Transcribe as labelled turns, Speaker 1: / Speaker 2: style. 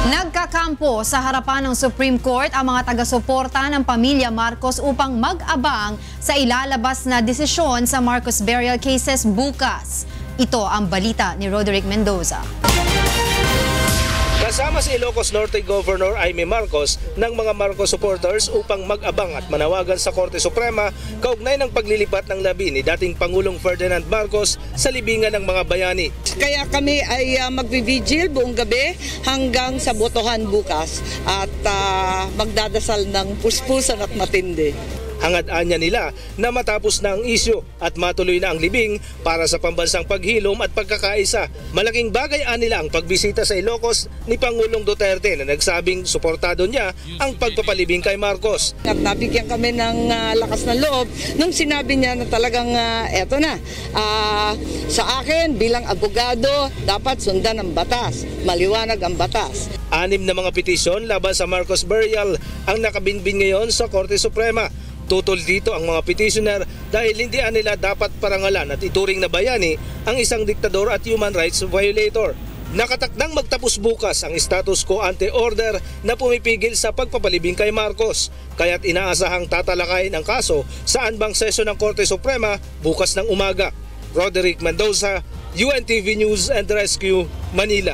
Speaker 1: Nagkakampo sa harapan ng Supreme Court ang mga taga-suporta ng pamilya Marcos upang mag-abang sa ilalabas na desisyon sa Marcos burial cases bukas. Ito ang balita ni Roderick Mendoza.
Speaker 2: Kasama si Ilocos Norte Governor Aimee Marcos ng mga Marcos supporters upang mag-abang at manawagan sa Korte Suprema kaugnay ng paglilipat ng labi ni dating Pangulong Ferdinand Marcos sa libingan ng mga bayani.
Speaker 3: Kaya kami ay magvivigil buong gabi hanggang sa botohan bukas at magdadasal ng puspusan at matindi.
Speaker 2: Hangad-anya nila na matapos na ang isyu at matuloy na ang libing para sa pambansang paghilom at pagkakaisa. Malaking bagay nila ang pagbisita sa Ilocos ni Pangulong Duterte na nagsabing suportado niya ang pagpapalibing kay Marcos.
Speaker 3: At nabigyan kami ng lakas ng loob nung sinabi niya na talagang eto na. Sa akin bilang abogado dapat sundan ang batas, maliwanag ang batas.
Speaker 2: 6 na mga petisyon laban sa Marcos burial ang nakabinbin ngayon sa Korte Suprema. Tutol dito ang mga petitioner dahil hindi nila dapat parangalan at ituring na bayani ang isang diktador at human rights violator. Nakatakdang magtapos bukas ang status quo ante order na pumipigil sa pagpapalibing kay Marcos. Kaya't inaasahang tatalakayin ang kaso sa anbang sesyon ng Korte Suprema bukas ng umaga. Roderick Mendoza, UNTV News and Rescue, Manila.